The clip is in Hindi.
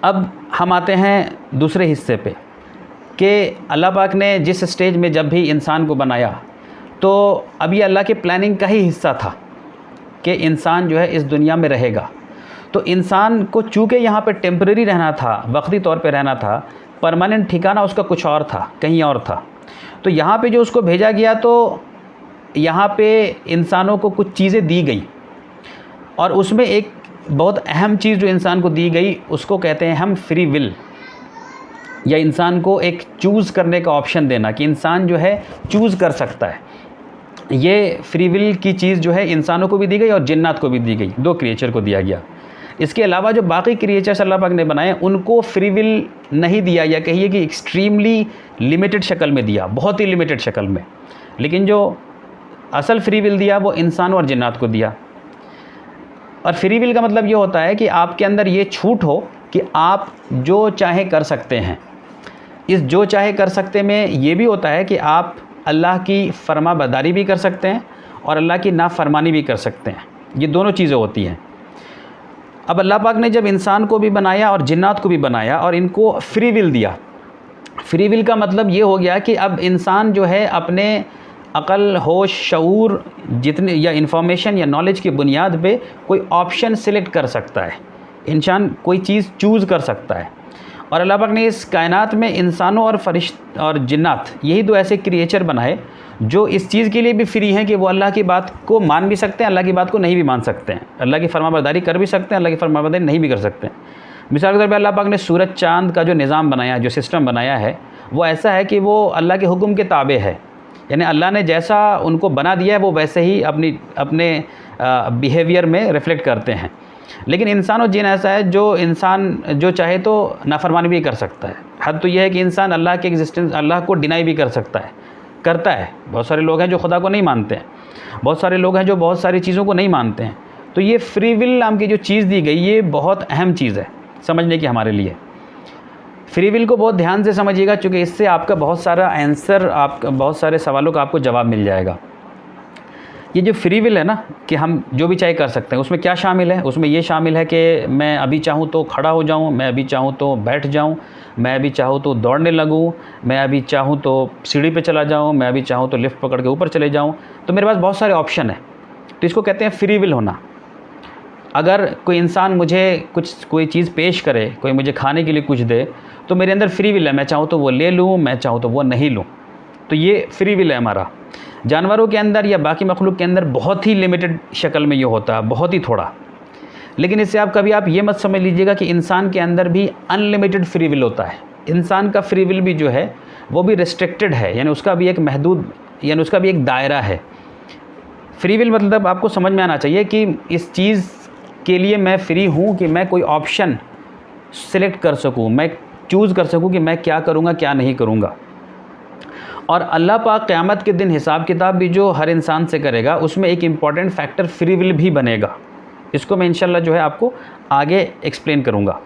अब हम आते हैं दूसरे हिस्से पे कि अल्लाह पाक ने जिस स्टेज में जब भी इंसान को बनाया, तो अब ये अल्लाह के प्लानिंग का ही हिस्सा था कि इंसान जो है इस दुनिया में रहेगा। तो इंसान को चूँकि यहाँ पे टेम्परेरी रहना था, वक्ती तौर पे रहना था, परमानेंट ठिकाना उसका कुछ और था, कहीं और था। तो यहाँ पे जो उसको भेजा गया, तो यहाँ पे इंसानों को कुछ चीज़ें दी गई, और उसमें एक बहुत अहम चीज़ जो इंसान को दी गई उसको कहते हैं हम फ्री विल, या इंसान को एक चूज़ करने का ऑप्शन देना कि इंसान जो है चूज़ कर सकता है। ये फ्री विल की चीज़ जो है इंसानों को भी दी गई और जिन्नात को भी दी गई, दो क्रिएचर को दिया गया। इसके अलावा जो बाकी क्रिएचर्स अल्लाह पाक ने बनाए उनको फ्री विल नहीं दिया, या कहिए कि एक्सट्रीमली लिमिटेड शक्ल में दिया, बहुत ही लिमिटेड शक्ल में। लेकिन जो असल फ्री विल दिया वो इंसान और जिन्नात को दिया। और फ्री विल का मतलब ये होता है कि आपके अंदर ये छूट हो कि आप जो चाहे कर सकते हैं। इस जो चाहे कर सकते में ये भी होता है कि आप अल्लाह की फरमाबरदारी भी कर सकते हैं और अल्लाह की नाफरमानी भी कर सकते हैं। ये दोनों चीज़ें होती हैं। अब अल्लाह पाक ने जब इंसान को भी बनाया और जिन्नात को भी बनाया और इनको फ्री विल दिया, फ्री विल का मतलब ये हो गया कि अब इंसान जो है अपने अक़ल, होश, शऊर जितने या इंफॉर्मेशन या नॉलेज की बुनियाद पे कोई ऑप्शन सिलेक्ट कर सकता है, इंसान कोई चीज़ चूज़ कर सकता है। और अल्लाह पाक ने इस कायनात में इंसानों और फरिश्त और जिन्नात, यही दो ऐसे क्रिएचर बनाए जो इस चीज़ के लिए भी फ्री हैं कि वो अल्लाह की बात को मान भी सकते हैं, अल्लाह की बात को नहीं भी मान सकते हैं, अल्लाह की फरमाबरदारी कर भी सकते हैं, अल्लाह की फरमाबरदारी नहीं भी कर सकते हैं। मिसाल के तौर पर अल्लाह पाक ने सूरज चाँद का जो निज़ाम बनाया, जो सिस्टम बनाया है, वो ऐसा है कि वो अल्लाह के हुक्म के ताबे है। यानी अल्लाह ने जैसा उनको बना दिया है वो वैसे ही अपने बिहेवियर में रिफ्लेक्ट करते हैं। लेकिन इंसान और जिन ऐसा है जो इंसान जो चाहे तो नाफरमानी भी कर सकता है। हद तो यह है कि इंसान अल्लाह के एग्जिस्टेंस, अल्लाह को डिनाई भी कर सकता है, करता है। बहुत सारे लोग हैं जो खुदा को नहीं मानते हैं, बहुत सारे लोग हैं जो बहुत सारी चीज़ों को नहीं मानते हैं। तो ये फ्री विल नाम की जो चीज़ दी गई, ये बहुत अहम चीज़ है समझने की हमारे लिए। फ्री विल को बहुत ध्यान से समझिएगा, क्योंकि इससे आपका बहुत सारा आंसर, आपका बहुत सारे सवालों का आपको जवाब मिल जाएगा। ये जो फ्री विल है ना, कि हम जो भी चाहे कर सकते हैं, उसमें क्या शामिल है? उसमें ये शामिल है कि मैं अभी चाहूँ तो खड़ा हो जाऊँ, मैं अभी चाहूँ तो बैठ जाऊँ, मैं अभी चाहूँ तो दौड़ने लगूँ, मैं अभी चाहूँ तो सीढ़ी पे चला जाऊँ, मैं अभी चाहूँ तो लिफ्ट पकड़ के ऊपर चले जाऊँ। तो मेरे पास बहुत सारे ऑप्शन है, तो इसको कहते हैं फ्री विल होना। अगर कोई इंसान मुझे कोई चीज़ पेश करे, कोई मुझे खाने के लिए कुछ दे, तो मेरे अंदर फ्री विल है, मैं चाहूँ तो वो ले लूँ, मैं चाहूँ तो वो नहीं लूँ। तो ये फ्री विल है हमारा। जानवरों के अंदर या बाकी मखलूक के अंदर बहुत ही लिमिटेड शक्ल में ये होता है, बहुत ही थोड़ा। लेकिन इससे आप ये मत समझ लीजिएगा कि इंसान के अंदर भी अनलिमिटेड फ्री विल होता है। इंसान का फ्री विल भी जो है वो भी रिस्ट्रिक्टेड है, यानी उसका भी एक महदूद, यानी उसका भी एक दायरा है। फ्री विल मतलब आपको समझ में आना चाहिए कि इस चीज़ के लिए मैं फ्री हूँ कि मैं कोई ऑप्शन सिलेक्ट कर सकूँ, मैं चूज़ कर सकूँ कि मैं क्या करूँगा क्या नहीं करूँगा। और अल्लाह पाक क़यामत के दिन हिसाब किताब भी जो हर इंसान से करेगा, उसमें एक इम्पॉर्टेंट फैक्टर फ्री विल भी बनेगा। इसको मैं इंशाल्लाह जो है आपको आगे एक्सप्लेन करूँगा।